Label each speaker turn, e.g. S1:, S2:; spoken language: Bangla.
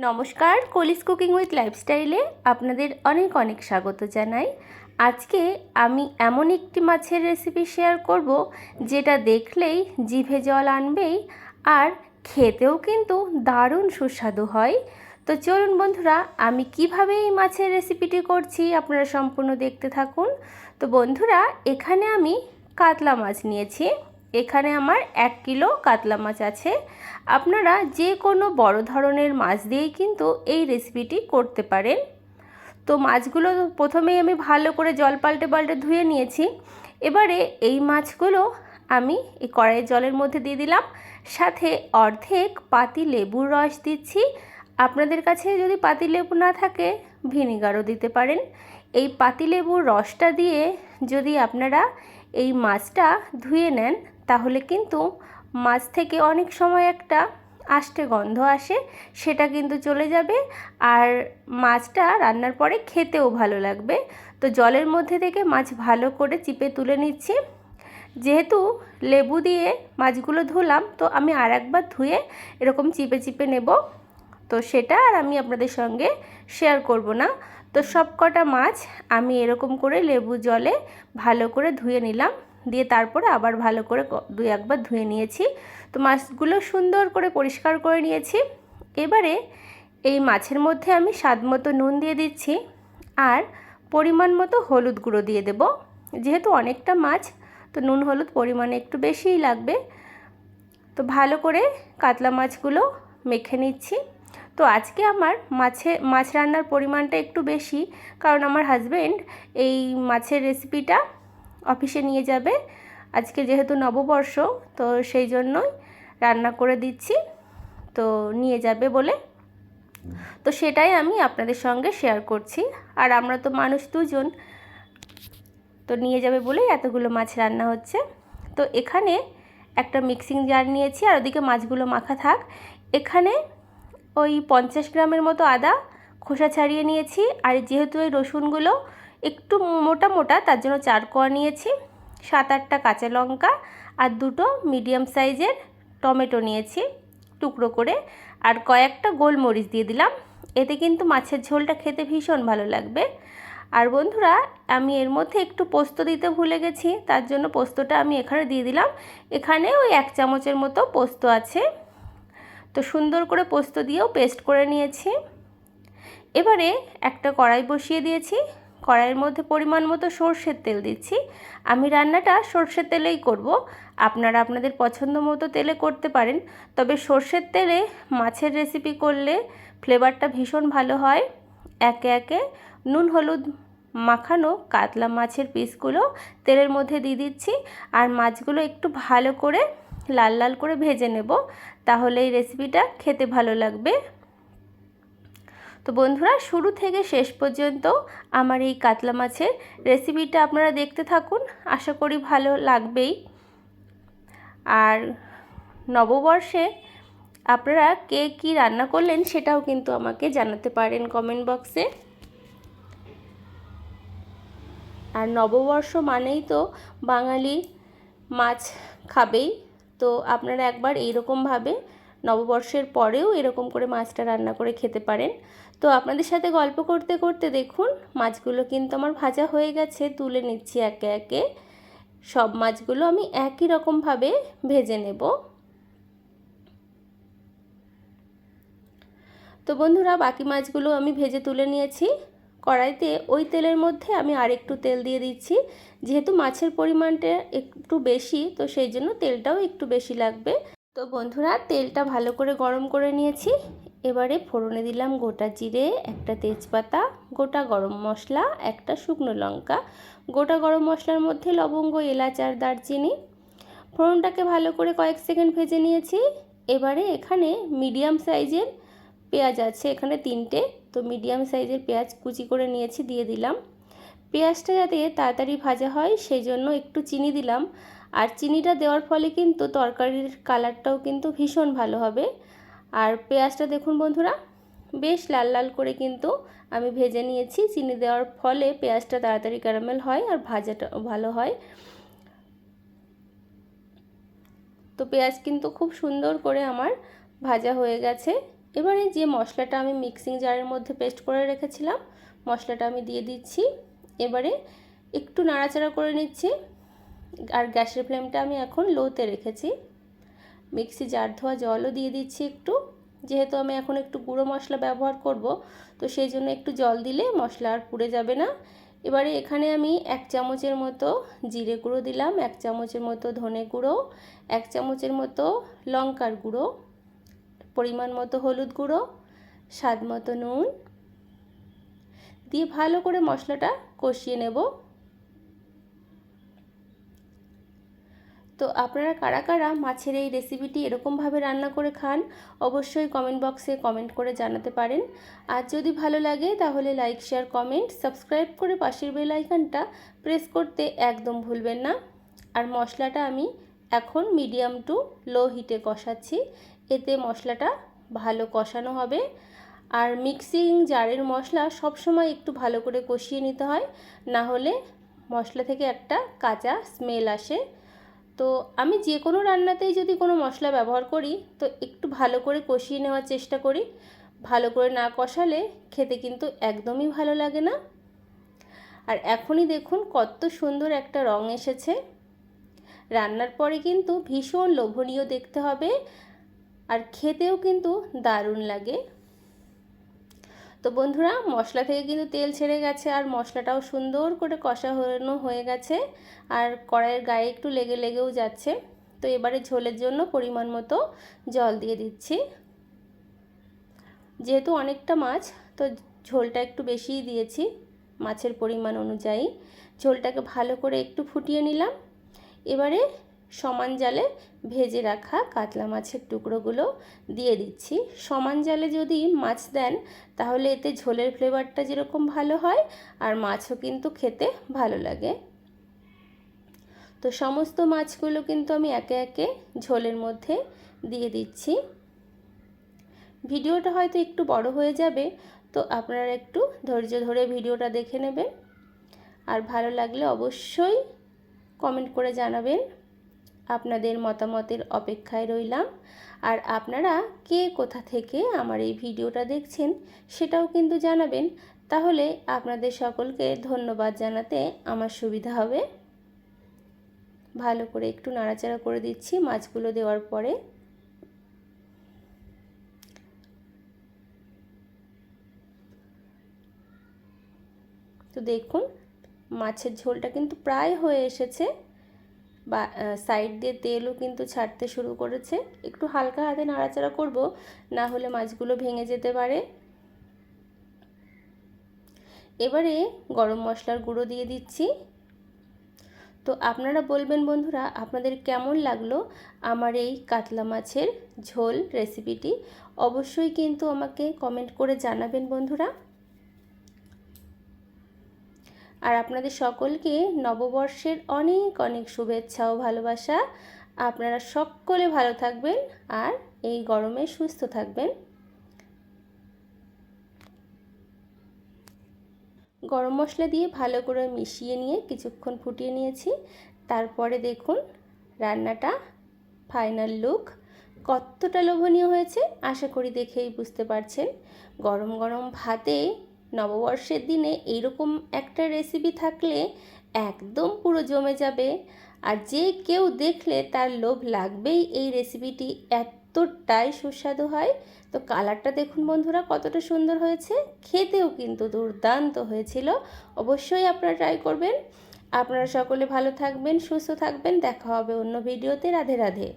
S1: নমস্কার, কলিস কুকিং উইথ লাইফস্টাইলে আপনাদের অনেক অনেক স্বাগত জানাই। আজকে আমি এমন একটি মাছের রেসিপি শেয়ার করব যেটা দেখলেই জিভে জল আনবেই আর খেতেও কিন্তু দারুণ সুস্বাদু হয়। তো চলুন বন্ধুরা, আমি কিভাবে এই মাছের রেসিপিটি করছি আপনারা সম্পূর্ণ দেখতে থাকুন। তো বন্ধুরা, এখানে আমি কাতলা মাছ নিয়েছি। এখানে আমার 1 কিলো কাতলা মাছ আছে। আপনারা যে কোনো বড় ধরনের মাছ দিয়েই কিন্তু এই রেসিপিটি করতে পারেন। তো মাছগুলো প্রথমেই আমি ভালো করে জল পাল্টে পাল্টে ধুয়ে নিয়েছি। এবারে এই মাছগুলো আমি এই কড়াইয়ের জলের মধ্যে দিয়ে দিলাম, সাথে অর্ধেক পাতি লেবুর রস দিচ্ছি। আপনাদের কাছে যদি পাতি লেবু না থাকে ভিনিগারও দিতে পারেন। এই পাতি লেবুর রসটা দিয়ে যদি আপনারা এই মাছটা ধুয়ে নেন তাহলে কিন্তু মাছ থেকে অনেক সময় একটা আষ্টে গন্ধ আসে, সেটা কিন্তু চলে যাবে আর মাছটা রান্নার পরে খেতেও ভালো লাগবে। তো জলের মধ্যে থেকে মাছ ভালো করে চিপে তুলে নিচ্ছি। যেহেতু লেবু দিয়ে মাছগুলো ধুলাম, তো আমি আর একবার ধুয়ে এরকম চিপে চিপে নেব। তো সেটা আর আমি আপনাদের সঙ্গে শেয়ার করব না। তো সব কটা মাছ আমি এরকম করে লেবু জলে ভালো করে ধুয়ে নিলাম, দিয়ে তারপরে আবার ভালো করে 2-1 বার ধুয়ে নিয়েছি। তো মাছগুলো সুন্দর করে পরিষ্কার করে নিয়েছি। এবারে এই মাছের মধ্যে আমি স্বাদ মতো নুন দিয়ে দিচ্ছি আর পরিমাণ মতো হলুদ গুঁড়ো দিয়ে দেব। যেহেতু অনেকটা মাছ, তো নুন হলুদ পরিমাণে একটু বেশিই লাগবে। তো ভালো করে কাতলা মাছগুলো মেখে নিচ্ছি। তো আজকে আমার মাছ রান্নার পরিমাণটা একটু বেশি, কারণ আমার হাজবেন্ড এই মাছের রেসিপিটা অফিসে নিয়ে যাবে আজকে, যেহেতু নববর্ষ, তো সেই জন্যই রান্না করে দিচ্ছি, তো নিয়ে যাবে বলে। তো সেটাই আমি আপনাদের সঙ্গে শেয়ার করছি। আর আমরা তো মানুষ দুজন, তো নিয়ে যাবে বলেই এতগুলো মাছ রান্না হচ্ছে। তো এখানে একটা মিক্সিং জার নিয়েছি আর ওদিকে মাছগুলো মাখা থাক। এখানে ওই 50 গ্রামের মতো আদা খোসা ছাড়িয়ে নিয়েছি। আর যেহেতু এই রসুনগুলো একটু মোটা মোটা, তার জন্য 4 কোয়া নিয়েছি। 7-8টা কাঁচা লঙ্কা আর 2টো মিডিয়াম সাইজের টমেটো নিয়েছি টুকরো করে, আর কয়েকটা গোলমরিচ দিয়ে দিলাম। এতে কিন্তু মাছের ঝোলটা খেতে ভীষণ ভালো লাগবে। আর বন্ধুরা, আমি এর মধ্যে একটু পোস্ত দিতে ভুলে গেছি, তার জন্য পোস্তটা আমি এখানে দিয়ে দিলাম। এখানে ওই 1 চামচের মতো পোস্ত আছে। তো সুন্দর করে পোস্ত দিয়েও পেস্ট করে নিয়েছি। এবারে একটা কড়াই বসিয়ে দিয়েছি। কড়াইয়ের মধ্যে পরিমাণ মতো সর্ষের তেল দিচ্ছি। আমি রান্নাটা সর্ষের তেলেই করব, আপনারা আপনাদের পছন্দ মতো তেলে করতে পারেন। তবে সর্ষের তেলে মাছের রেসিপি করলে ফ্লেভারটা ভীষণ ভালো হয়। একে একে নুন হলুদ মাখানো কাতলা মাছের পিসগুলো তেলের মধ্যে দিয়ে দিচ্ছি আর মাছগুলো একটু ভালো করে লাল লাল করে ভেজে নেব, তাহলে এই রেসিপিটা খেতে ভালো লাগবে। তো বন্ধুরা, শুরু থেকে শেষ পর্যন্ত আমার এই কাতলা মাছের রেসিপিটা আপনারা দেখতে থাকুন, আশা করি ভালো লাগবেই। আর নববর্ষে আপনারা কে কী রান্না করলেন সেটাও কিন্তু আমাকে জানাতে পারেন কমেন্ট বক্সে। আর নববর্ষ মানেই তো বাঙালি মাছ খাবেই। তো আপনারা একবার এইরকমভাবে নববর্ষের পরেও এরকম করে মাছটা রান্না করে খেতে পারেন। তো আপনাদের সাথে গল্প করতে করতে দেখুন মাছগুলো কিন্তু আমার ভাজা হয়ে গেছে, তুলে নিচ্ছি একে একে। সব মাছগুলো আমি একই রকমভাবে ভেজে নেব। তো বন্ধুরা, বাকি মাছগুলো আমি ভেজে তুলে নিয়েছি। কড়াইতে ওই তেলের মধ্যে আমি আরেকটু তেল দিয়ে দিচ্ছি। যেহেতু মাছের পরিমাণটা একটু বেশি, তো সেই জন্য তেলটাও একটু বেশি লাগবে। তো বন্ধুরা, তেলটা ভালো করে গরম করে নিয়েছি। এবারে ফোড়নে দিলাম গোটা জিরে, একটা তেজপাতা, গোটা গরম মশলা, একটা শুকনো লঙ্কা। গোটা গরম মশলার মধ্যে লবঙ্গ, এলাচ আর দারচিনি। ফোড়নটাকে ভালো করে কয়েক সেকেন্ড ভেজে নিয়েছি। এবারে এখানে মিডিয়াম সাইজের পেঁয়াজ আছে, এখানে 3টে। তো মিডিয়াম সাইজের পেঁয়াজ কুচি করে নিয়েছি, দিয়ে দিলাম। পেঁয়াজটা যাতে তাড়াতাড়ি ভাজা হয় সেই জন্য একটু চিনি দিলাম। আর চিনিটা দেওয়ার ফলে কিন্তু তরকারির কালারটাও কিন্তু ভীষণ ভালো হবে। আর পেঁয়াজটা দেখুন বন্ধুরা, বেশ লাল লাল করে কিন্তু আমি ভেজে নিয়েছি। চিনি দেওয়ার ফলে পেঁয়াজটা তাড়াতাড়ি ক্যারামেল হয় আর ভাজাটা ভালো হয়। তো পেঁয়াজ কিন্তু খুব সুন্দর করে আমার ভাজা হয়ে গেছে। এবারে যে মশলাটা আমি মিক্সিং জারের মধ্যে পেস্ট করে রেখেছিলাম মশলাটা আমি দিয়ে দিচ্ছি। এবারে একটু নাড়াচাড়া করে নিচ্ছি। আর গ্যাসের ফ্লেমটা আমি এখন লোতে রেখেছি। মিক্সি জার ধোয়া জলও দিয়ে দিচ্ছি একটু, যেহেতু আমি এখন একটু গুঁড়ো মশলা ব্যবহার করব, তো সেই জন্য একটু জল দিলে মশলা আর পুড়ে যাবে না। এবারে এখানে আমি 1 চামচের মতো জিরে গুঁড়ো দিলাম, 1 চামচের মতো ধনে গুঁড়ো, 1 চামচের মতো লঙ্কার গুঁড়ো, পরিমাণ মতো হলুদ গুঁড়ো, স্বাদ মতো নুন দিয়ে ভালো করে মশলাটা কষিয়ে নেব। তো আপনারা কারা কারা মাছের এই রেসিপিটি এরকমভাবে রান্না করে খান অবশ্যই কমেন্ট বক্সে কমেন্ট করে জানাতে পারেন। আর যদি ভালো লাগে তাহলে লাইক, শেয়ার, কমেন্ট, সাবস্ক্রাইব করে পাশের বেল আইকনটা প্রেস করতে একদম ভুলবেন না। আর মশলাটা আমি এখন মিডিয়াম টু লো হিটে কষাচ্ছি, এতে মশলাটা ভালো কষানো হবে। আর মিক্সিং জারের মশলা সবসময় একটু ভালো করে কষিয়ে নিতে হয়, না হলে মশলা থেকে একটা কাঁচা স্মেল আসে। তো আমি যে কোনো রান্নাতেই যদি কোনো মশলা ব্যবহার করি তো একটু ভালো করে কষিয়ে নেওয়ার চেষ্টা করি। ভালো করে না কষালে খেতে কিন্তু একদমই ভালো লাগে না। আর এখনই দেখুন কত সুন্দর একটা রং এসেছে। রান্নার পরে কিন্তু ভীষণ লোভনীয় দেখতে হবে আর খেতেও কিন্তু দারুণ লাগে। তো বন্ধুরা, মশলা থেকে কিন্তু তেল ছেড়ে গেছে আর মশলাটাও সুন্দর করে কষানো হয়ে গেছে আর কড়াইয়ের গায়ে একটু লেগেও যাচ্ছে। তো এবারে ঝোলের জন্য পরিমাণ মতো জল দিয়ে দিচ্ছি। যেহেতু অনেকটা মাছ, তো ঝোলটা একটু বেশিই দিয়েছি মাছের পরিমাণ অনুযায়ী। ঝোলটাকে ভালো করে একটু ফুটিয়ে নিলাম। এবারে সমান জালে ভেজে রাখা কাতলা মাছের টুকরোগুলো দিয়ে দিচ্ছি। সমান জালে যদি মাছ দেন তাহলে এতে ঝোলের ফ্লেভারটা যেরকম ভালো হয় আর মাছও কিন্তু খেতে ভালো লাগে। তো সমস্ত মাছগুলো কিন্তু আমি একে একে ঝোলের মধ্যে দিয়ে দিচ্ছি। ভিডিওটা হয়তো একটু বড় হয়ে যাবে, তো আপনারা একটু ধৈর্য ধরে ভিডিওটা দেখে নেবেন। আর ভালো লাগলে অবশ্যই কমেন্ট করে জানাবেন। আপনাদের মতামতের অপেক্ষায় রইলাম। আর আপনারা কে কোথা থেকে আমার এই ভিডিওটা দেখছেন সেটাও কিন্তু জানাবেন, তাহলে আপনাদের সকলকে ধন্যবাদ জানাতে আমার সুবিধা হবে। ভালো করে একটু নাড়াচাড়া করে দিচ্ছি মাছগুলো দেওয়ার পরে। তো দেখুন মাছের ঝোলটা কিন্তু প্রায় হয়ে এসেছে, বা সাইড দিয়ে তেলও কিন্তু ছাড়তে শুরু করেছে। একটু হালকা হাতে নাড়াচাড়া করব, না হলে মাছগুলো ভেঙে যেতে পারে। এবারে গরম মশলার গুঁড়ো দিয়ে দিচ্ছি। তো আপনারা বলবেন বন্ধুরা আপনাদের কেমন লাগলো আমার এই কাতলা মাছের ঝোল রেসিপিটি, অবশ্যই কিন্তু আমাকে কমেন্ট করে জানাবেন বন্ধুরা। আর আপনাদের সকলকে নববর্ষের অনেক অনেক শুভেচ্ছা ও ভালোবাসা। আপনারা সকলে ভালো থাকবেন আর এই গরমে সুস্থ থাকবেন। গরম মশলা দিয়ে ভালো করে মিশিয়ে নিয়ে কিছুক্ষণ ফুটিয়ে নিয়েছি। তারপরে দেখুন রান্নাটা ফাইনাল লুক কতটা লোভনীয় হয়েছে আশা করি দেখেই বুঝতে পারছেন। গরম গরম ভাতে নববর্ষের দিনে এইরকম একটা রেসিপি থাকলে একদম পুরো জমে যাবে। আর যে কেউ দেখলে তার লোভ লাগবেই এই রেসিপিটি, এতটাই সুস্বাদু হয়। তো কালারটা দেখুন বন্ধুরা কতটা সুন্দর হয়েছে, খেতেও কিন্তু দুর্দান্ত হয়েছিল। অবশ্যই আপনারা ট্রাই করবেন। আপনারা সকলে ভালো থাকবেন, সুস্থ থাকবেন। দেখা হবে অন্য ভিডিওতে। রাধে রাধে।